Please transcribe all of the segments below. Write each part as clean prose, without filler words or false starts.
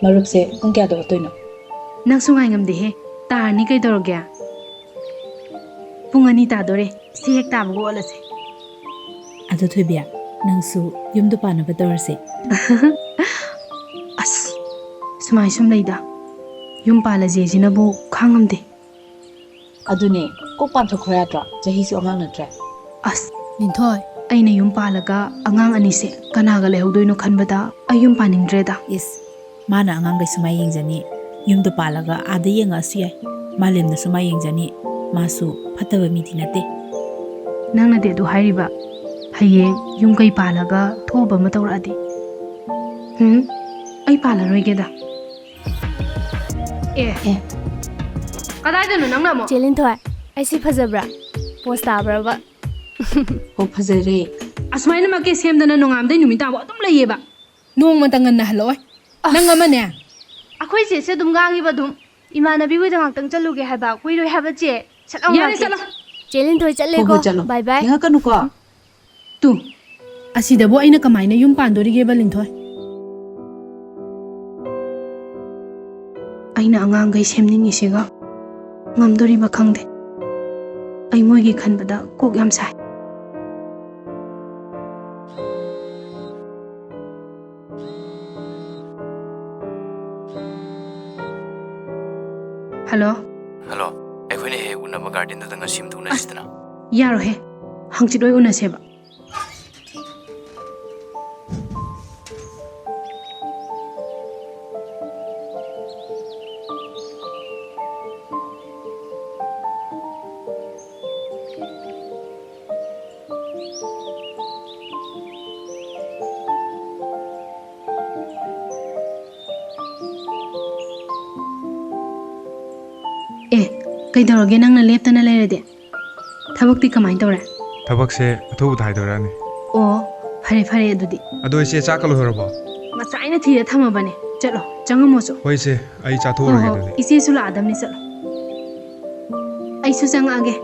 ꯃꯔꯨꯞꯁꯦ ꯄꯨꯡ ꯀꯌꯥ ꯇꯧꯔꯛꯇꯣꯏꯅꯣ? ꯅꯪꯁꯨ ꯉꯥꯏ ꯉꯝꯗꯦꯍꯦ. ꯇꯥꯔꯅꯤ ꯀꯩꯗꯧꯔꯒꯦ? ꯄꯨꯡ 2 ꯇꯥꯗꯣꯔꯦ. ꯁꯤ ꯍꯦꯛ ꯇꯥꯕꯒ ꯑꯣꯜꯂꯁꯦ. ꯑꯗꯨ ꯊꯣꯏꯕꯤ, ꯅꯪꯁꯨ ꯌꯨꯝꯗ ꯄꯥꯟꯅꯕ ꯇꯧꯔꯁꯦ. ꯑꯁ, ꯁꯨꯃꯥꯏ ꯁꯨꯝ ꯂꯩꯗ. ꯌꯨꯝ ꯄꯥꯜꯂꯁꯦꯁꯤꯅꯕꯨ ꯈꯥꯡꯉꯝꯗꯦ. ꯑꯗꯨꯅꯦ ꯀꯣꯛ ꯄꯥꯟꯊꯣꯛꯈ꯭ꯔꯣ ꯌꯥꯗ꯭ꯔꯣ? ꯆꯍꯤꯁꯨ ꯑꯉꯥꯡ ꯅꯠꯇ꯭ꯔꯦ. ꯑꯁ, ꯂꯤꯟꯊꯣꯏ, ꯑꯩꯅ ꯌꯨꯝ ꯄꯥꯜꯂꯒ ꯑꯉꯥꯡ ꯑꯅꯤꯁꯦ ꯀꯅꯥꯒ ꯂꯩꯍꯧꯗꯣꯏꯅꯣ ꯈꯟꯕꯗ ꯑꯩ ꯌꯨꯝ ꯄꯥꯅꯤꯡꯗ꯭ꯔꯦꯗ. ꯏꯁ, ꯃꯥꯅ ꯑꯉꯥꯡꯈꯩꯁꯨ ꯃꯥ ꯌꯦꯡꯖꯅꯤ. ꯌꯨꯝꯗ ꯄꯥꯜꯂꯒ ꯑꯥꯗ ꯌꯦꯡꯉꯛꯑꯁꯨ ꯌꯥꯏ. ꯃꯥꯂꯦꯝꯅꯁꯨ ꯃꯥ ꯌꯦꯡꯖꯅꯤ. ꯃꯥꯁꯨ ꯐꯠꯇꯕ ꯃꯤꯗꯤ ꯅꯠꯇꯦ. ꯅꯪꯅꯗꯤ ꯑꯗꯨ ꯍꯥꯏꯔꯤꯕ. ꯍꯌꯦꯡ ꯌꯨꯝ ꯀꯩ ꯄꯥꯜꯂꯒ ꯊꯣꯛꯑꯕ ꯑꯃ ꯇꯧꯔꯛꯑꯗꯤ? ꯑꯩ ꯄꯥꯜꯂꯔꯣꯏꯒꯦꯗ. ꯑꯦ, ꯀꯗꯥꯏꯗꯅꯣ ꯅꯪꯅ ꯑꯃꯨꯛ? ꯆꯦ ꯂꯤꯟꯊꯣꯏ, ꯑꯩꯁꯤ ꯐꯖꯕ꯭ꯔꯥ? ꯄꯣꯁ ꯇꯥꯕ꯭ꯔꯕ? ꯑꯣ, ꯐꯖꯔꯦ. ꯑꯁꯨꯃꯥꯏꯅꯃꯛꯀꯤ ꯁꯦꯝꯗꯅ ꯅꯣꯡꯉꯥꯝꯗꯩ ꯅꯨꯃꯤꯠ ꯇꯥꯕ ꯑꯗꯨꯝ ꯂꯩꯌꯦꯕ. ꯅꯣꯡꯃꯇ ꯉꯟꯅ ꯍꯜꯂꯛꯑꯣꯏ. ꯅꯪ ꯑꯃꯅꯦ. ꯑꯩꯈꯣꯏ ꯆꯦꯁꯦ ꯑꯗꯨꯝ ꯉꯥꯡꯉꯤꯕ ꯑꯗꯨꯝ. ꯏꯃꯥꯟꯅꯕꯤ ꯍꯣꯏꯗ ꯉꯥꯛꯇꯪ ꯆꯠꯂꯨꯒꯦ ꯍꯥꯏꯕ. ꯀꯨꯏꯔꯣꯏ ꯍꯥꯏꯕ ꯆꯦ. ꯌꯥꯔꯦ, ꯆꯠꯂꯣ. ꯆꯦ ꯂꯤꯟꯊꯣꯏ ꯍꯣ ꯆꯠꯂꯦꯀꯣ. ꯍꯣ, ꯆꯠꯂꯣ. ꯕꯥꯏ ꯕꯥꯏ. ꯊꯦꯡꯉꯛꯀꯅꯨꯀꯣ. ꯇꯨ, ꯑꯁꯤꯗꯕꯨ ꯑꯩꯅ ꯀꯃꯥꯏꯅ ꯌꯨꯝ ꯄꯥꯟꯗꯣꯔꯤꯒꯦꯕ ꯂꯤꯟꯊꯣꯏ? ꯑꯩꯅ ꯑꯉꯥꯡꯈꯩ ꯁꯦꯝꯅꯤꯡꯉꯤꯁꯤꯒ ꯉꯝꯗꯣꯔꯤꯕ ꯈꯪꯗꯦ. ꯑꯩ ꯃꯣꯏꯒꯤ ꯈꯟꯕꯗ ꯀꯣꯛ ꯌꯥꯝ ꯁꯥꯏ. ꯍꯜꯂꯣ. ꯍꯜꯂꯣ, ꯑꯩꯈꯣꯏꯅ ꯍꯦꯛ ꯎꯅꯕ ꯒꯥꯔꯗꯦꯟꯗꯨꯗ ꯉꯁꯤ ꯑꯃꯇ ꯎꯅꯁꯤꯗꯅ. ꯌꯥꯔꯣꯏꯍꯦ. ꯍꯪꯆꯤꯠ ꯑꯣꯏ ꯎꯅꯁꯦꯕ. ꯀꯩꯗꯧꯔꯒꯦ ꯅꯪꯅ ꯂꯦꯞꯇꯅ ꯂꯩꯔꯗꯤ? ꯊꯕꯛꯇꯤ ꯀꯃꯥꯏꯅ ꯇꯧꯔꯦ? ꯊꯕꯛꯁꯦ ꯑꯊꯨꯕꯗ ꯍꯥꯏꯗꯣꯔꯛꯑꯅꯤ. ꯑꯣ, ꯐꯔꯦ ꯐꯔꯦ ꯑꯗꯨꯗꯤ. ꯑꯗꯣ ꯏꯆꯦ ꯆꯥꯛꯀ ꯂꯣꯏꯍꯧꯔꯕꯣ? ꯉꯁꯥꯏꯅ ꯊꯤꯔ ꯊꯝꯃꯕꯅꯦ. ꯆꯠꯂꯣ, ꯆꯪꯉꯝꯃꯣꯁꯨ. ꯍꯣꯏ ꯏꯆꯦ, ꯑꯩ ꯍꯣ ꯆꯥꯊꯣꯛꯎꯔꯒꯦ ꯍꯣ, ꯑꯗꯨꯗꯤ. ꯏꯆꯦꯁꯨ ꯂꯥꯛꯑꯗꯕꯅꯤ, ꯆꯠꯂꯣ. ꯑꯩꯁꯨ ꯆꯪꯉꯛꯑꯒꯦ.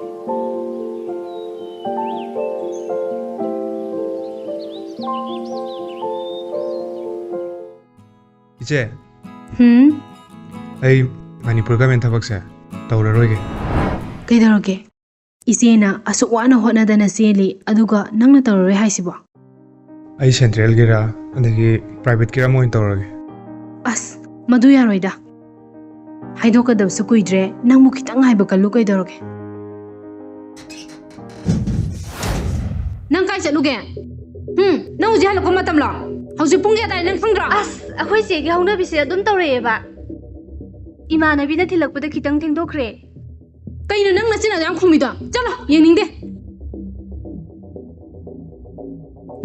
ꯏꯆꯦ, ꯍꯨꯝ? ꯑꯩ ꯃꯅꯤꯄꯨꯔ ꯒꯃꯦꯟ ꯊꯕꯛꯁꯦ ꯇꯧꯔꯔꯣꯏꯒꯦ. ꯀꯩꯗꯧꯔꯒꯦ? ꯏꯆꯦꯅ ꯑꯁꯨꯛ ꯋꯥꯅ ꯍꯣꯠꯅꯗꯅ ꯆꯦꯜꯂꯤ, ꯑꯗꯨꯒ ꯅꯪꯅ ꯇꯧꯔꯔꯣꯏ ꯍꯥꯏꯁꯤꯕꯣ? ꯑꯩ ꯁꯦꯟꯇ꯭ꯔꯦꯜꯒꯤꯔ ꯑꯗꯒꯤ ꯄ꯭ꯔꯥꯏꯚꯦꯠꯀꯤꯔ ꯑꯃ ꯑꯣꯏꯅ ꯇꯧꯔꯒꯦ. ꯑꯁ, ꯃꯗꯨ ꯌꯥꯔꯣꯏꯗ. ꯍꯥꯏꯗꯣꯛꯀꯗꯕꯁꯨ ꯀꯨꯏꯗ꯭ꯔꯦ. ꯅꯪꯕꯨ ꯈꯤꯇꯪ ꯉꯥꯏꯕ ꯀꯜꯂꯨ, ꯀꯩꯗꯧꯔꯒꯦ? ꯅꯪ ꯀꯥꯏ ꯆꯠꯂꯨꯒꯦ? ꯅꯪ ꯍꯧꯖꯤꯛ ꯍꯜꯂꯛꯄ ꯃꯇꯝꯂꯣ? ꯍꯧꯖꯤꯛ ꯄꯨꯡ ꯀꯌꯥ ꯇꯥꯔꯦ ꯅꯪ ꯈꯪꯗ꯭ꯔꯣ? ꯑꯁ, ꯑꯩꯈꯣꯏ ꯆꯦꯒꯤ ꯍꯧꯅꯕꯤꯁꯦ ꯑꯗꯨꯝ ꯇꯧꯔꯛꯑꯦꯕ. ꯏꯃꯥꯟꯅꯕꯤꯅ ꯊꯤꯜꯂꯛꯄꯗ ꯈꯤꯇꯪ ꯊꯦꯡꯗꯣꯛꯈ꯭ꯔꯦ. ꯀꯩꯅꯣ ꯅꯪ ꯅꯆꯤꯟ ꯑꯗꯨ ꯌꯥꯝ ꯈꯨꯝꯃꯤꯗꯣ? ꯆꯠꯂꯣ, ꯌꯦꯡꯅꯤꯡꯗꯦ.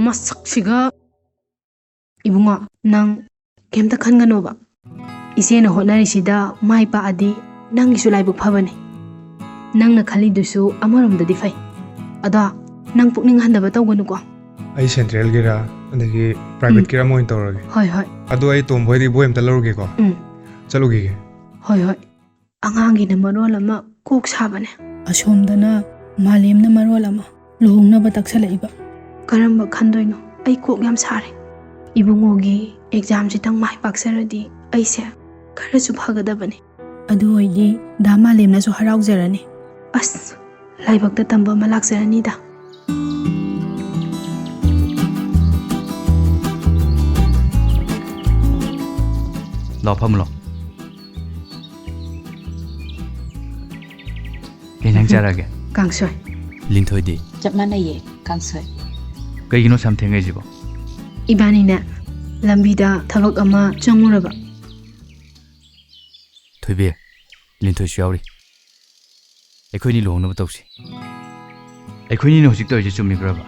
ꯃꯁꯛꯁꯤꯒ. ꯏꯕꯨꯡꯉꯣ, ꯅꯪ ꯀꯩꯝꯇ ꯈꯟꯒꯅꯣꯕ. ꯏꯆꯦꯅ ꯍꯣꯠꯅꯔꯤꯁꯤꯗ ꯃꯥꯏ ꯄꯥꯛꯑꯗꯤ ꯅꯪꯒꯤꯁꯨ ꯂꯥꯏꯕꯛ ꯐꯕꯅꯦ. ꯅꯪꯅ ꯈꯜꯂꯤꯗꯨꯁꯨ ꯑꯃꯔꯣꯝꯗꯗꯤ ꯐꯩ. ꯑꯗꯣ ꯅꯪ ꯄꯨꯛꯅꯤꯡ ꯍꯟꯊꯕ ꯇꯧꯒꯅꯨꯀꯣ. ꯑꯩ ꯁꯦꯟꯇ꯭ꯔꯦꯜꯒꯤꯔ ꯑꯗꯒꯤ ꯄ꯭ꯔꯥꯏꯚꯦꯠꯀꯤꯔ ꯑꯃ ꯑꯣꯏꯅ ꯇꯧꯔꯒꯦ. ꯍꯣꯏ ꯍꯣꯏ. ꯑꯗꯣ ꯑꯩ ꯇꯣꯝꯕꯣꯏꯗꯤ ꯕꯣꯏ ꯑꯝꯇ ꯂꯧꯔꯨꯒꯦꯀꯣ. ꯆꯠꯂꯨꯈꯤꯒꯦ. ꯍꯣꯏ ꯍꯣꯏ. ꯑꯉꯥꯡꯒꯤꯅ ꯃꯔꯣꯜ ꯑꯃ ꯀꯣꯛ ꯁꯥꯕꯅꯦ. ꯑꯁꯣꯝꯗꯅ ꯃꯥꯂꯦꯝꯅ ꯃꯔꯣꯜ ꯑꯃ ꯂꯨꯍꯣꯡꯅꯕ ꯇꯛꯁꯜꯂꯛꯏꯕ. ꯀꯔꯝꯕ ꯈꯟꯗꯣꯏꯅꯣ? ꯑꯩ ꯀꯣꯛ ꯌꯥꯝ ꯁꯥꯔꯦ. ꯏꯕꯨꯡꯉꯣꯒꯤ ꯑꯦꯛꯖꯥꯝꯁꯤꯇꯪ ꯃꯥꯏ ꯄꯥꯛꯆꯔꯗꯤ ꯑꯩꯁꯦ ꯈꯔꯁꯨ ꯐꯒꯗꯕꯅꯤ. ꯑꯗꯨ ꯑꯣꯏꯗꯤ ꯗꯥ ꯃꯥꯂꯦꯝꯅꯁꯨ ꯍꯔꯥꯎꯖꯔꯅꯤ. ꯑꯁ, ꯂꯥꯏꯕꯛꯇ ꯇꯝꯕ ꯑꯃ ꯂꯥꯛꯆꯔꯅꯤꯗ. ꯂꯥꯎ, ꯐꯝꯃꯨ ꯂꯥꯎ. ꯀꯩ ꯏꯟꯁꯥꯡ ꯆꯥꯔꯒꯦ? ꯀꯥꯡꯁꯣꯏ. ꯂꯤꯟꯊꯣꯏꯗꯤ? ꯆꯞ ꯃꯥꯟꯅꯩꯌꯦ, ꯀꯥꯡꯁꯣꯏ. ꯀꯩꯒꯤꯅꯣ ꯁꯝ ꯊꯦꯡꯉꯩꯁꯤꯕꯣ? ꯏꯕꯥꯅꯤꯅ ꯂꯝꯕꯤꯗ ꯊꯕꯛ ꯑꯃ ꯆꯪꯉꯨꯔꯕ. ꯊꯣꯏꯕꯤ, ꯂꯤꯟꯊꯣꯏꯁꯨ ꯌꯥꯎꯔꯤ. ꯑꯩꯈꯣꯏꯅꯤ ꯂꯨꯍꯣꯡꯅꯕ ꯇꯧꯁꯤ. ꯑꯩꯈꯣꯏꯅꯤꯅ ꯍꯧꯖꯤꯛ ꯇꯧꯔꯤꯁꯦ ꯆꯨꯝꯃꯤꯕ꯭ꯔꯕ?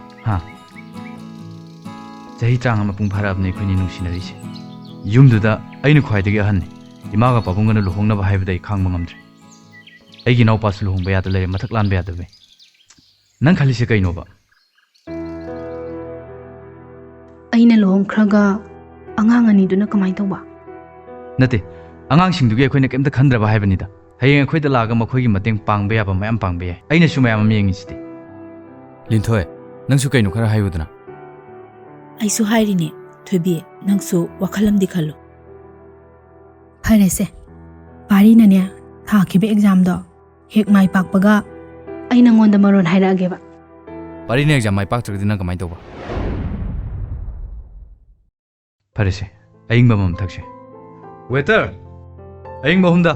ꯆꯍꯤ 30 ꯃꯄꯨꯡ ꯐꯥꯔꯛꯑꯕꯅꯤ ꯑꯩꯈꯣꯏꯅꯤ ꯅꯨꯡꯁꯤꯅꯔꯤꯁꯦ. ꯌꯨꯝꯗꯨꯗ ꯑꯩꯅ ꯈ꯭ꯋꯥꯏꯗꯒꯤ ꯑꯍꯟꯅꯤ. ꯏꯃꯥꯒ ꯄꯥꯕꯨꯡꯒꯅ ꯂꯨꯍꯣꯡꯅꯕ ꯍꯥꯏꯕꯗ ꯑꯩ ꯈꯥꯡꯕ ꯉꯝꯗ꯭ꯔꯦ. ꯑꯩꯒꯤ ꯏꯅꯥꯎꯄꯥꯁꯨ ꯂꯨꯍꯣꯡꯕ ꯌꯥꯗ ꯂꯩꯔꯦ, ꯃꯊꯛ ꯂꯥꯟꯕ ꯌꯥꯗꯕꯩ. ꯅꯪ ꯈꯜꯂꯤꯁꯦ ꯀꯩꯅꯣꯕ? ꯑꯩꯅ ꯂꯨꯍꯣꯡꯈ꯭ꯔꯒ ꯑꯉꯥꯡ ꯑꯅꯤꯗꯨꯅ ꯀꯃꯥꯏꯅ ꯇꯧꯕ? ꯅꯠꯇꯦ, ꯑꯉꯥꯡꯁꯤꯡꯗꯨꯒꯤ ꯑꯩꯈꯣꯏꯅ ꯀꯩꯝꯇ ꯈꯟꯗ꯭ꯔꯕ ꯍꯥꯏꯕꯅꯤꯗ. ꯍꯌꯦꯡ ꯑꯩꯈꯣꯏꯗ ꯂꯥꯛꯑꯒ ꯃꯈꯣꯏꯒꯤ ꯃꯇꯦꯡ ꯄꯥꯡꯕ ꯌꯥꯕ ꯃꯌꯥꯝ ꯄꯥꯡꯕ ꯌꯥꯏ. ꯑꯩꯅꯁꯨ ꯃꯌꯥꯝ ꯑꯃ ꯌꯦꯡꯉꯤꯁꯤꯗꯤ. ꯂꯤꯟꯊꯣꯏ, ꯅꯪꯁꯨ ꯀꯩꯅꯣ ꯈꯔ ꯍꯥꯏꯌꯨꯗꯅ. ꯑꯩꯁꯨ ꯍꯥꯏꯔꯤꯅꯦ, ꯊꯣꯏꯕꯤ, ꯅꯪꯁꯨ ꯋꯥꯈꯜ ꯑꯃꯗꯤ ꯈꯜꯂꯨ. ꯐꯔꯦꯁꯦ ꯄꯥꯔꯤꯅꯅꯦ ꯊꯥꯈꯤꯕ ꯑꯦꯛꯖꯥꯝꯗꯣ ꯍꯦꯛ ꯃꯥꯏ ꯄꯥꯛꯄꯒ ꯑꯩ ꯅꯪꯉꯣꯟꯗ ꯃꯔꯣꯟ ꯍꯥꯏꯔꯛꯑꯒꯦꯕ ꯄꯥꯔꯤꯅ ꯑꯦꯛꯖꯥꯝ ꯃꯥꯏ ꯄꯥꯛꯇ꯭ꯔꯒꯗꯤ ꯅꯪ ꯀꯃꯥꯏꯅ ꯇꯧꯕ? ꯐꯔꯦꯁꯦ, ꯑꯌꯤꯡꯕ ꯑꯃ ꯊꯛꯁꯦ. ꯋꯦꯇꯔ, ꯑꯌꯤꯡꯕ 3ꯗ.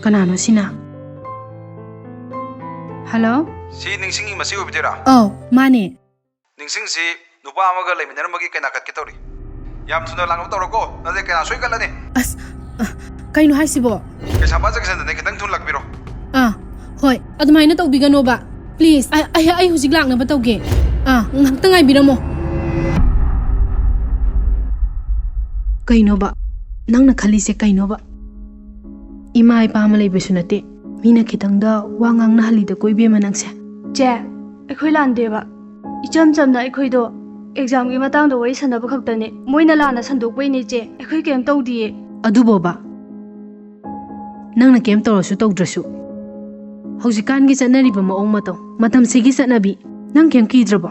ꯀꯅꯥꯅꯣ ꯁꯤꯅ? ꯍꯜꯂꯣ? ꯁꯤ ꯅꯤꯡꯁꯤꯡꯒꯤ ꯃꯁꯤ ꯑꯣꯏꯕꯤꯗꯣꯏꯔꯥ? ꯑꯧ ꯃꯥꯅꯦ. ꯅꯤꯡꯁꯤꯡꯁꯤ ꯅꯨꯄꯥ ꯑꯃꯒ ꯂꯩꯃꯤꯟꯅꯔꯝꯕꯒꯤ ꯀꯩꯅꯥ ꯀꯠꯀꯦ ꯇꯧꯔꯤ. ꯌꯥꯝ ꯊꯨꯅ ꯂꯥꯛꯅꯕ ꯇꯧꯔꯣꯀꯣ, ꯅꯠꯇ꯭ꯔꯗꯤ ꯀꯩꯅꯥ ꯁꯣꯏꯒꯠꯂꯅꯤ. ꯑꯁ ꯀꯩꯅꯣ ꯍꯥꯏꯁꯤꯕꯣ? ꯀꯩꯁꯥꯝꯄꯥꯠ ꯖꯪꯁꯟꯗꯅꯦ, ꯈꯤꯇꯪ ꯊꯨꯅ ꯂꯥꯛꯄꯤꯔꯣ. ꯍꯣꯏ ꯑꯗꯨꯃꯥꯏꯅ ꯇꯧꯕꯤꯒꯅꯣꯕ ꯄ꯭ꯂꯤꯖ. ꯑꯩ ꯍꯧꯖꯤꯛ ꯂꯥꯛꯅꯕ ꯇꯧꯒꯦ. ꯉꯥꯏꯍꯥꯛꯇꯪ ꯉꯥꯏꯕꯤꯔꯝꯃꯣ. ꯀꯩꯅꯣꯕ ꯅꯪꯅ ꯈꯜꯂꯤꯁꯦ ꯀꯩꯅꯣꯕ? ꯏꯃꯥ ꯏꯄꯥ ꯑꯃ ꯂꯩꯕꯁꯨ ꯅꯠꯇꯦ, ꯃꯤꯅ ꯈꯤꯇꯪꯗ ꯋꯥ ꯉꯥꯡꯅꯍꯜꯂꯤꯗ ꯀꯣꯏꯕꯦꯝꯃ ꯅꯪꯁꯦ. ꯆꯦ, ꯑꯩꯈꯣꯏ ꯂꯥꯟꯗꯦꯕ. ꯏꯆꯝ ꯆꯝꯅ ꯑꯩꯈꯣꯏꯗꯣ ꯑꯦꯛꯖꯥꯝꯒꯤ ꯃꯇꯥꯡꯗ ꯋꯥꯔꯤ ꯁꯥꯟꯅꯕ ꯈꯛꯇꯅꯦ. ꯃꯣꯏꯅ ꯂꯥꯟꯅ ꯁꯟꯗꯣꯛꯄꯩꯅꯦ ꯆꯦ. ꯑꯩꯈꯣꯏ ꯀꯩꯝ ꯇꯧꯗꯤꯌꯦ. ꯑꯗꯨꯕꯣꯕ ꯅꯪꯅ ꯀꯩꯝ ꯇꯧꯔꯁꯨ ꯇꯧꯗ꯭ꯔꯁꯨ ꯍꯧꯖꯤꯛꯀꯥꯟꯒꯤ ꯆꯠꯅꯔꯤꯕ ꯃꯑꯣꯡ ꯃꯇꯧ, ꯃꯇꯝꯁꯤꯒꯤ ꯆꯠꯅꯕꯤ ꯅꯪ ꯀꯩꯝ ꯀꯤꯗ꯭ꯔꯕꯣ?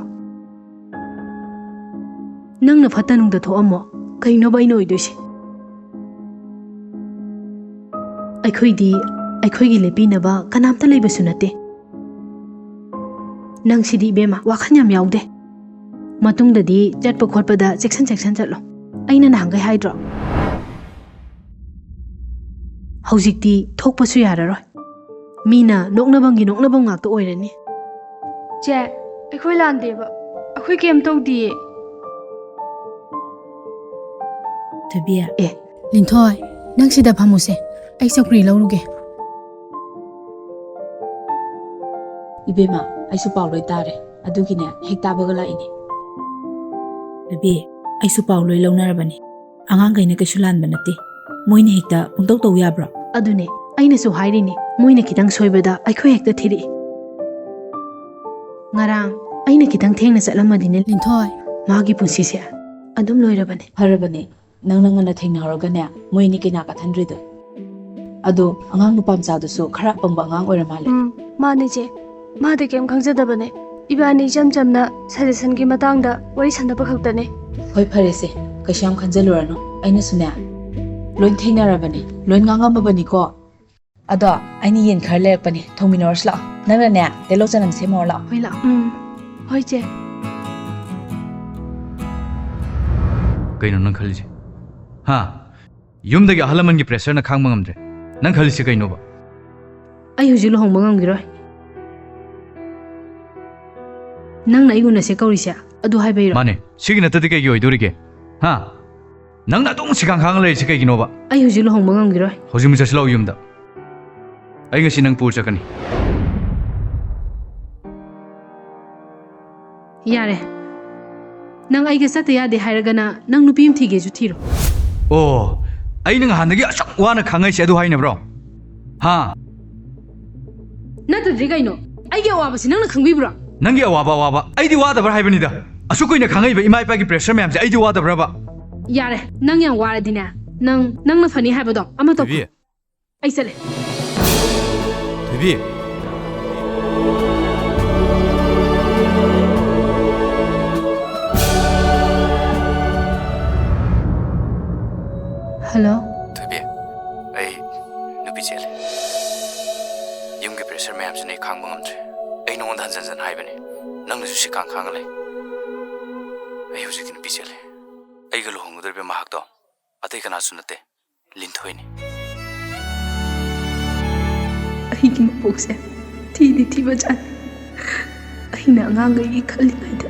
ꯅꯪꯅ ꯐꯠꯇ ꯅꯨꯡꯗ ꯊꯣꯛꯑꯝꯃꯣ, ꯀꯩꯅꯣꯕ ꯑꯩꯅ ꯑꯣꯏꯗꯣꯏꯁꯦ? ꯑꯩꯈꯣꯏꯗꯤ ꯑꯩꯈꯣꯏꯒꯤ ꯂꯦꯞꯄꯤꯅꯕ ꯀꯅꯥꯝꯇ ꯂꯩꯕꯁꯨ ꯅꯠꯇꯦ. ꯅꯪ ꯁꯤꯗꯤ ꯏꯕꯦꯝꯃ ꯋꯥꯈꯜ ꯌꯥꯝ ꯌꯥꯎꯗꯦ. ꯃꯇꯨꯡꯗꯗꯤ ꯆꯠꯄ ꯈꯣꯠꯄꯗ ꯆꯦꯛꯁꯤꯟ ꯆꯠꯂꯣ. ꯑꯩꯅ ꯅꯍꯥꯟꯈꯩ ꯍꯥꯏꯗ꯭ꯔꯣ? ꯍꯧꯖꯤꯛꯇꯤ ꯊꯣꯛꯄꯁꯨ ꯌꯥꯔꯔꯣꯏ. ꯃꯤꯅ ꯅꯣꯛꯅꯕꯝꯒꯤ ꯅꯣꯛꯅꯕꯝ ꯉꯥꯛꯇ ꯑꯣꯏꯔꯅꯤ. ꯆꯦ, ꯑꯩꯈꯣই ꯂꯥꯟꯗꯦꯕ. ꯑꯩꯈꯣꯏ ꯀꯩꯝ ꯇꯧꯗꯤꯌꯦ. ꯊꯣꯏꯕꯤ, ꯂꯤꯟꯊꯣꯏ, ꯅꯪ ꯁꯤꯗ ꯐꯝꯃꯨꯁꯦ. ꯑꯩ ꯆꯧꯀ꯭ꯔꯤ ꯂꯧꯔꯨꯒꯦ. 이베마, 아이수 파울로이 따레. 아두기네, 헥타버가 라이니. ꯊꯣꯏꯕꯤ, ꯑꯩꯁꯨ ꯄꯥꯎ ꯂꯣꯏ ꯂꯧꯅꯔꯕꯅꯤ. ꯑꯉꯥꯡꯈꯩꯅ ꯀꯩꯁꯨ ꯂꯥꯟꯕ ꯅꯠꯇꯦ. ꯃꯣꯏꯅ ꯍꯦꯛꯇ ꯄꯨꯡꯇꯧ ꯇꯧ ꯌꯥꯕ꯭ꯔꯣ? ꯑꯗꯨꯅꯦ ꯑꯩꯅꯁꯨ ꯍꯥꯏꯔꯤꯅꯤ, ꯃꯣꯏꯅ ꯈꯤꯇꯪ ꯁꯣꯏꯕꯗ ꯑꯩꯈꯣꯏ ꯍꯦꯛꯇ ꯊꯤꯔꯛꯏ. ꯉꯔꯥꯡ ꯑꯩꯅꯈꯤꯇꯪ ꯊꯦꯡꯅ ꯆꯠꯂꯝꯃꯗꯤꯅꯦ ꯂꯤꯟꯊꯣꯏ, ꯃꯥꯒꯤ ꯄꯨꯟꯁꯤꯁꯦ ꯑꯗꯨꯝ ꯂꯣꯏꯔꯕꯅꯦ. ꯐꯔꯕꯅꯦ. ꯅꯪꯅ ꯉꯟꯅ ꯊꯦꯡꯅꯍꯧꯔꯒꯅꯦ, ꯃꯣꯏꯅꯤ ꯀꯩꯅꯥ ꯀꯠꯍꯟꯗ꯭ꯔꯤꯗꯣ. ꯑꯗꯣ ꯑꯉꯥꯡ ꯅꯨꯄꯥ ꯃꯆꯥꯗꯨꯁꯨ ꯈꯔ ꯑꯄꯪꯕ ꯑꯉꯥꯡ ꯑꯣꯏꯔ ꯃꯥꯜꯂꯦ. ꯃꯥꯅꯦ ꯆꯦ. ꯃꯥꯗꯤ ꯀꯩꯝ ꯈꯪꯖꯗꯕꯅꯦ. ꯏꯕꯥꯅꯤ ꯏꯆꯝ ꯆꯝꯅ ꯁꯖꯦꯁꯟꯒꯤ ꯃꯇꯥꯡꯗ ꯋꯥꯔꯤ ꯁꯥꯟꯅꯕ ꯈꯛꯇꯅꯦ. ꯍꯣꯏ ꯐꯔꯦꯁꯦ, ꯀꯩꯁꯨ ꯌꯥꯝ ꯈꯟꯖꯜꯂꯨꯔꯅꯨ. ꯑꯩꯅꯁꯨꯅꯦ ꯂꯣꯏ ꯊꯦꯡꯅꯔꯕꯅꯤ, ꯂꯣꯏ ꯉꯥꯡꯉꯝꯃꯕꯅꯤꯀꯣ. ꯑꯗꯣ ꯑꯩꯅ ꯌꯦꯟ ꯈꯔ ꯂꯩꯔꯛꯄꯅꯤ, ꯊꯣꯡꯃꯤꯟꯅꯔꯁꯤ ꯂꯥꯛꯑꯣ. ꯅꯪꯅꯅꯦ ꯇꯤꯜꯍꯧ ꯆꯅꯝ ꯁꯦꯝꯃꯣꯔ ꯂꯥꯛꯑꯣ. ꯍꯣꯏ ꯂꯥꯛꯑꯣ. ꯍꯣꯏ ꯆꯦ. ꯀꯩꯅꯣ ꯅꯪ ꯈꯜꯂꯤꯁꯦ? ꯍꯥ? ꯌꯨꯝꯗꯒꯤ ꯑꯍꯜ ꯂꯃꯟꯒꯤ ꯄ꯭ꯔꯦꯁꯔꯅ ꯈꯥꯡꯕ ꯉꯝꯗ꯭ꯔꯦ. ꯅꯪ ꯈꯜꯂꯤꯁꯦ ꯀꯩꯅꯣꯕ? ꯑꯩ ꯍꯧꯖꯤꯛ ꯂꯨꯍꯣꯡꯕ ꯉꯝꯈꯤꯔꯣꯏ. ꯅꯪꯅ ꯑꯩ ꯎꯅꯁꯦ ꯀꯧꯔꯤꯁꯦ ꯑꯗꯨ ꯍꯥꯏꯕꯩꯔꯣ? ꯃꯥꯅꯦ, ꯁꯤꯒꯤ ꯅꯠꯇꯗꯤ ꯀꯩꯒꯤ ꯑꯣꯏꯗꯣꯔꯤꯒꯦ? ꯍꯥ? ꯅꯪꯅ ꯑꯗꯨꯝ ꯁꯤꯈꯥꯡ ꯈꯥꯡꯉ ꯂꯩꯔꯤꯁꯦ ꯀꯩꯒꯤꯅꯣꯕ? ꯑꯩ ꯍꯧꯖꯤꯛ ꯂꯨꯍꯣꯡꯕ ꯉꯝꯈꯤꯔꯣꯏ. ꯍꯧꯖꯤꯛꯃꯛ ꯆꯠꯁꯤꯜꯂꯛꯑꯣ ꯌꯨꯝꯗ. ꯑꯩ ꯉꯁꯤ ꯅꯪ ꯄꯨꯔ ꯆꯠꯀꯅꯤ. ꯌꯥꯔꯦ. ꯅꯪ ꯑꯩꯒ ꯆꯠꯇ ꯌꯥꯗꯦ ꯍꯥꯏꯔꯒꯅ ꯅꯪ ꯅꯨꯄꯤ ꯑꯃ ꯊꯤꯒꯦꯁꯨ ꯊꯤꯔꯣ. ꯑꯣ, ꯑꯩꯅ ꯅꯍꯥꯟꯗꯒꯤ ꯑꯁꯨꯛ ꯋꯥꯅ ꯈꯪꯉꯩꯁꯦ ꯑꯗꯨ ꯍꯥꯏꯅꯕ꯭ꯔꯣ? ꯍꯥ? ꯅꯠꯇ꯭ꯔꯗꯤ ꯀꯩꯅꯣ? ꯑꯩꯒꯤ ꯑꯋꯥꯕꯁꯤ ꯅꯪꯅ ꯈꯪꯕꯤꯕ꯭ꯔꯣ? ꯅꯪꯒꯤ ꯑꯋꯥꯕ ꯑꯩꯗꯤ ꯋꯥꯗꯕ꯭ꯔꯥ ꯍꯥꯏꯕꯅꯤꯗ. ꯑꯁꯨꯛ ꯀꯨꯏꯅ ꯈꯪꯉꯛꯏꯕ ꯏꯃꯥ ꯏꯄꯥꯒꯤ ꯄ꯭ꯔꯦꯁꯔ ꯃꯌꯥꯝꯁꯦ ꯑꯩꯗꯤ ꯋꯥꯗꯕ꯭ꯔꯕ? ꯌꯥꯔꯦ, ꯅꯪ ꯌꯥꯝ ꯋꯥꯔꯗꯤꯅꯦ, ꯅꯪꯅ ꯐꯅꯤ ꯍꯥꯏꯕꯗꯣ ꯑꯃ ꯇꯧ. ꯊꯣꯏꯕꯤ. ꯑꯩ ꯆꯠꯂꯦ. ꯊꯣꯏꯕꯤ. ꯍꯜꯂꯣ. ꯊꯣꯏꯕꯤ, ꯑꯩ ꯅꯨꯄꯤ ꯆꯦꯜꯂꯦ. ꯌꯨꯝꯒꯤ ꯄ꯭ꯔꯦꯁꯔ ꯃꯌꯥꯝꯁꯤꯅ ꯑꯩ ꯈꯥꯡꯕ ꯉꯝꯗ꯭ꯔꯦ. ꯑꯩ ꯅꯉꯣꯟꯗ ꯍꯟꯖꯟ ꯍꯥꯏꯕꯅꯦ. ꯅꯪꯅꯁꯨ ꯁꯤꯈꯥꯡ ꯈꯥꯡꯉ ꯂꯩ. ꯑꯩ ꯍꯧꯖꯤꯛꯇꯤ ꯅꯨꯄꯤ ꯆꯦꯜꯂꯦ. ꯑꯩꯒ ꯂꯨꯍꯣꯡꯒꯗꯧꯔꯤꯕ ꯃꯍꯥꯛꯇꯣ ꯑꯇꯩ ꯀꯅꯥꯁꯨ ꯅꯠꯇꯦ, ꯂꯤꯟꯊꯣꯏꯅꯤ. ꯑꯩꯒꯤ ꯃꯄꯣꯛꯁꯦ ꯊꯤꯗꯤ ꯊꯤꯕꯖꯥꯠꯅꯤ. ꯑꯩꯅ ꯑꯉꯥꯡꯈꯩꯒꯤ ꯈꯜꯂꯤꯉꯩꯗ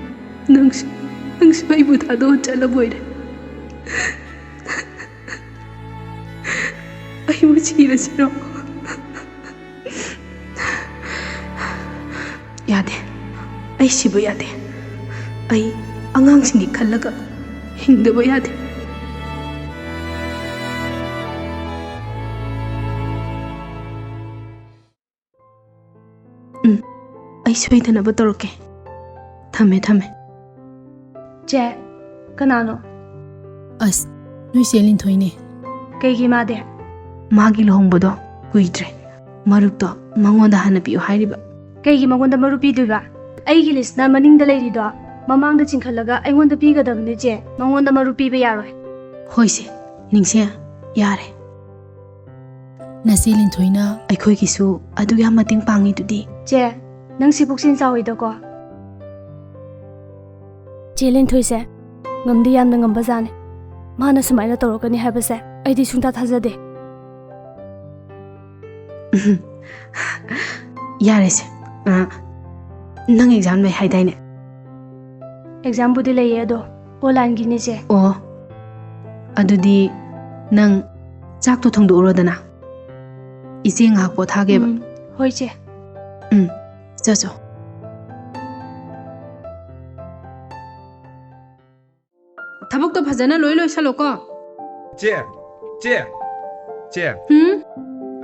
ꯅꯪꯁꯨ ꯑꯩꯕꯨ ꯊꯥꯗꯣꯛꯑ ꯆꯠꯂꯕꯣꯏꯔꯦ. ꯑꯩꯕꯨ ꯁꯤꯔꯁꯤꯔꯣ? ꯌꯥꯗꯦ, ꯑꯩ ꯁꯤꯕ ꯌꯥꯗꯦ. ꯑꯩ ꯑꯉꯥꯡꯁꯤꯡꯒꯤ ꯈꯜꯂꯒ ꯍꯤꯡꯗꯕ ꯌꯥꯗꯦ. ꯑꯩ ꯁꯣꯏꯗꯅꯕ ꯇꯧꯔꯛꯀꯦ. ꯊꯝꯃꯦ. ꯆꯦ, ꯀꯅꯥꯅꯣ? ꯑꯁ, ꯅꯣꯏ ꯆꯦ ꯂꯤꯟꯊꯣꯏꯅꯦ. ꯀꯩꯒꯤ ꯃꯥꯗꯤ? ꯃꯥꯒꯤ ꯂꯨꯍꯣꯡꯕꯗꯣ ꯀꯨꯏꯗ꯭ꯔꯦ. ꯃꯔꯨꯞꯇꯣ ꯃꯉꯣꯟꯗ ꯍꯥꯟꯅ ꯄꯤꯌꯨ ꯍꯥꯏꯔꯤꯕ. ꯀꯩꯒꯤ ꯃꯉꯣꯟꯗ ꯃꯔꯨꯞ ꯄꯤꯗꯣꯏꯕ? ꯑꯩꯒꯤ ꯂꯤꯁꯅ ꯃꯅꯤꯡꯗ ꯂꯩꯔꯤꯗꯣ ꯃꯃꯥꯡꯗ ꯆꯤꯡꯈꯠꯂꯒ ꯑꯩꯉꯣꯟꯗ ꯄꯤꯒꯗꯕꯅꯦ ꯆꯦ. ꯃꯉꯣꯟꯗ ꯃꯔꯨꯞ ꯄꯤꯕ ꯌꯥꯔꯣꯏ. ꯍꯣꯏꯁꯦ ꯅꯤꯡꯁꯦ ꯌꯥꯔꯦ ꯅꯆꯦ ꯂꯤꯟꯊꯣꯏꯅ ꯑꯩꯈꯣꯏꯒꯤꯁꯨ ꯑꯗꯨꯛ ꯌꯥꯝ ꯃꯇꯦꯡ ꯄꯥꯡꯉꯤꯗꯨꯗꯤ ꯆꯦ ꯅꯪ ꯁꯤ ꯄꯨꯛꯆꯦꯜ ꯆꯥꯎꯏꯗꯀꯣ ꯆꯦ ꯂꯤꯟꯊꯣꯏꯁꯦ ꯉꯝꯗꯤ ꯌꯥꯝꯅ ꯉꯝꯕꯖꯥꯠꯅꯤ ꯃꯥꯅ ꯁꯨꯃꯥꯏꯅ ꯇꯧꯔꯛꯀꯅꯤ ꯍꯥꯏꯕꯁꯦ ꯑꯩꯗꯤ ꯁꯨꯡꯊꯥ ꯊꯥꯖꯗꯦ ꯌꯥꯔꯦꯁꯦ ꯅꯪ ꯑꯦꯛꯖꯥꯝ ꯂꯩ ꯍꯥꯏꯗꯥꯏꯅꯦ ꯑꯦꯛꯖꯥꯝꯕꯨꯗꯤ ꯂꯩꯌꯦ ꯑꯗꯣ ꯑꯣꯟꯂꯥꯏꯟꯒꯤꯅꯤ ꯆꯦ ꯑꯣ ꯑꯗꯨꯗꯤ ꯅꯪ ꯆꯥꯛꯇꯣ ꯊꯣꯡꯗꯣꯛꯎꯔꯣꯗꯅ ꯏꯆꯦ ꯉꯥꯏꯍꯥꯛ ꯄꯣꯊꯥꯒꯦꯕ ꯍꯣꯏ ꯆꯦ ꯆꯠꯆꯣ ꯊꯕꯛꯇꯣ ꯐꯖꯅ ꯂꯣꯏ ꯂꯣꯏꯁꯜꯂꯣꯀꯣ ꯆꯦ ꯆꯦ ꯆꯦ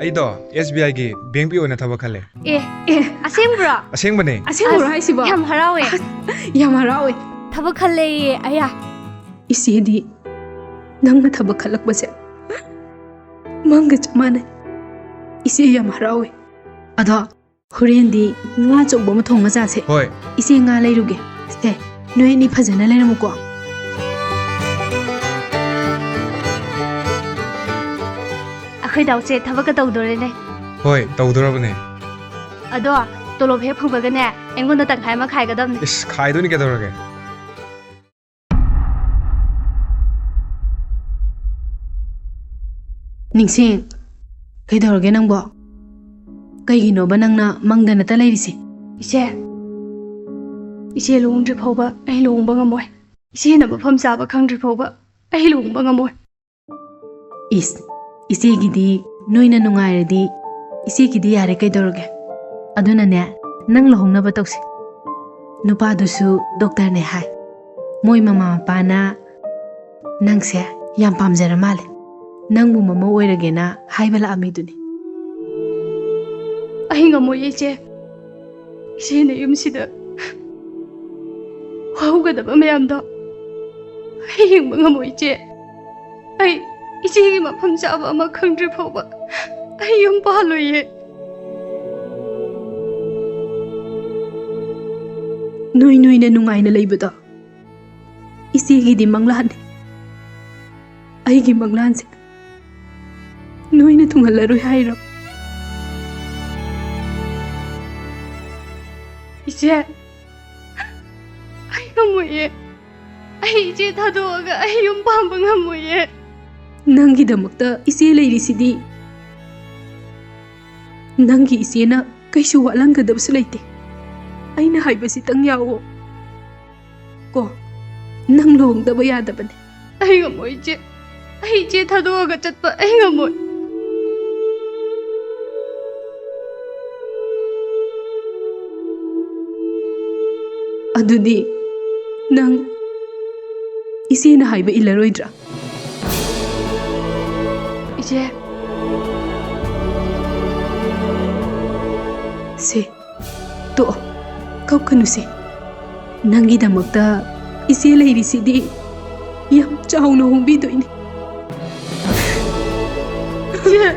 ꯑꯩꯗꯣ SBIꯒꯤ ꯕꯦꯡꯛ ꯄꯤ ꯑꯣꯏꯅ ꯊꯕꯛ ꯈꯜꯂꯦ ꯑꯁꯦꯡꯕ꯭ꯔꯣ ꯑꯁꯦꯡꯕꯅꯦ ꯑꯁꯦꯡꯕꯔꯣ ꯍꯥꯏꯁꯤꯕꯣ ꯌꯥꯝ ꯍꯔꯥꯎꯋꯦ ꯌꯥꯝ ꯍꯔꯥꯎꯋꯦ ꯊꯕꯛ ꯈꯜꯂꯦꯌꯦ ꯑꯌꯥ ꯏꯆꯦꯗꯤ ꯅꯪꯅ ꯊꯕꯛ ꯈꯜꯂꯛꯄꯁꯦ ꯃꯪꯒ ꯆꯞ ꯃꯥꯟꯅꯩ ꯏꯆꯦ ꯌꯥꯝ ꯍꯔꯥꯎꯋꯦ ꯑꯗꯣ ꯍꯣꯔꯦꯟꯗꯤ ꯉꯥ ꯑꯆꯧꯕ ꯑꯃ ꯊꯣꯡꯉ ꯆꯥꯁꯦ ꯍꯣꯏ ꯏꯆꯦ ꯉꯥ ꯂꯩꯔꯨꯒꯦ ꯁꯦ ꯅꯣꯏ ꯑꯅꯤ ꯐꯖꯅ ꯂꯩꯔꯝꯃꯨꯀꯣ ꯑꯩꯈꯣꯏ ꯗꯥꯎꯆꯦ ꯊꯕꯛꯀ ꯇꯧꯗꯣꯔꯦꯅꯦ ꯍꯣꯏ ꯇꯧꯗꯣꯔꯕꯅꯦ ꯑꯗꯣ ꯇꯣꯂꯣꯞ ꯍꯦꯛ ꯐꯪꯕꯒꯅꯦ ꯑꯩꯉꯣꯟꯗ ꯇꯪꯈꯥꯏ ꯑꯃ ꯈꯥꯏꯒꯗꯕꯅꯦ ꯏꯁ ꯈꯥꯏꯗꯣꯏꯅꯤ ꯀꯩꯗꯧꯔꯒꯦ ꯅꯤꯡꯁꯤꯡ ꯀꯩꯗꯧꯔꯒꯦ ꯅꯪꯕꯣ ꯀꯩꯒꯤꯅꯣꯕ ꯅꯪꯅ ꯃꯪꯗꯅꯇ ꯂꯩꯔꯤꯁꯦ ꯏꯆꯦ ꯂꯨꯍꯣꯡꯗ꯭ꯔꯤ ꯐꯥꯎꯕ ꯑꯩ ꯂꯨꯍꯣꯡꯕ ꯉꯝꯃꯣꯏ ꯏꯆꯦꯅ ꯃꯐꯝ ꯆꯥꯕ ꯈꯪꯗ꯭ꯔꯤ ꯐꯥꯎꯕ ꯑꯩ ꯂꯨꯍꯣꯡꯕ ꯉꯝꯃꯣꯏ ꯏꯁ ꯏꯆꯦꯒꯤꯗꯤ ꯅꯣꯏꯅ ꯅꯨꯡꯉꯥꯏꯔꯗꯤ ꯏꯆꯦꯒꯤꯗꯤ ꯌꯥꯔꯦ ꯀꯩꯗꯧꯔꯒꯦ ꯑꯗꯨꯅꯅꯦ ꯅꯪ ꯂꯨꯍꯣꯡꯅꯕ ꯇꯧꯁꯤ ꯅꯨꯄꯥꯗꯨꯁꯨ ꯗꯣꯛꯇꯔꯅꯦ ꯍꯥꯏ ꯃꯣꯏ ꯃꯃꯥ ꯃꯄꯥꯅ ꯅꯪꯁꯦ ꯌꯥꯝ ꯄꯥꯝꯖꯔ ꯃꯥꯜꯂꯦ ꯅꯪꯕꯨ ꯃꯃꯧ ꯑꯣꯏꯔꯒꯦꯅ ꯍꯥꯏꯕ ꯂꯥꯛꯑꯝꯃꯤꯗꯨꯅꯤ ꯑꯩ ꯉꯝꯃꯣꯏ ꯏꯆꯦ ꯏꯆꯦꯅ ꯌꯨꯝꯁꯤꯗ ꯋꯥꯍꯧꯒꯗꯕ ꯃꯌꯥꯝꯗꯣ ꯑꯩ ꯌꯦꯡꯕ ꯉꯝꯃꯣꯏ ꯏꯆꯦ ꯑꯩ ꯏꯆꯦꯒꯤ ꯃꯐꯝ ꯆꯥꯕ ꯑꯃ ꯈꯪꯗ꯭ꯔꯤ ꯐꯥꯎꯕ ꯑꯩ ꯌꯨꯝ ꯄꯥꯜꯂꯣꯏꯌꯦ ꯅꯣꯏꯅ ꯅꯨꯡꯉꯥꯏꯅ ꯂꯩꯕꯗꯣ ꯏꯆꯦꯒꯤꯗꯤ ꯃꯪꯂꯥꯟꯅꯤ ꯑꯩꯒꯤ ꯃꯪꯂꯥꯟꯁꯦ ꯅꯣꯏꯅ ꯊꯨꯡꯍꯜꯂꯔꯣꯏ ꯍꯥꯏꯔꯣ 이제 아이가 뭐예? 아이 이제 다도어가 아이 용방방한 뭐예? ꯅꯪꯒꯤꯗꯃꯛꯇ ꯏꯆꯦ ꯂꯩꯔꯤꯁꯤꯗꯤ ꯅꯪꯒꯤ ꯏꯆꯦꯅ ꯀꯩꯁꯨ ꯋꯥꯠꯂꯝꯒꯗꯕꯁꯨ ꯂꯩꯇꯦ ꯑꯩꯅ ꯍꯥꯏꯕꯁꯤꯇꯪ ꯌꯥꯎꯋꯣ ꯀꯣ ꯅꯪ ꯂꯨꯍꯣꯡꯗꯕ ꯌꯥꯗꯕꯅꯦ 아이가 뭐 이제 아이 이제 다도어가 짰다 아이가 뭐 ꯑꯗꯨꯗꯤ ꯅꯪ ꯏꯆꯦꯅ ꯍꯥꯏꯕ ꯏꯜꯂꯔꯣꯏꯗ꯭ꯔꯥ 이제 ꯁꯦ ꯇꯣꯛꯑꯣ ꯀꯞꯀꯅꯨꯁꯦ ꯅꯪꯒꯤꯗꯃꯛꯇ ꯏꯆꯦ ꯂꯩꯔꯤꯁꯤꯗꯤ ꯌꯥꯝ ꯆꯥꯎꯅ ꯍꯣꯡꯕꯤꯗꯣꯏꯅꯤ 이제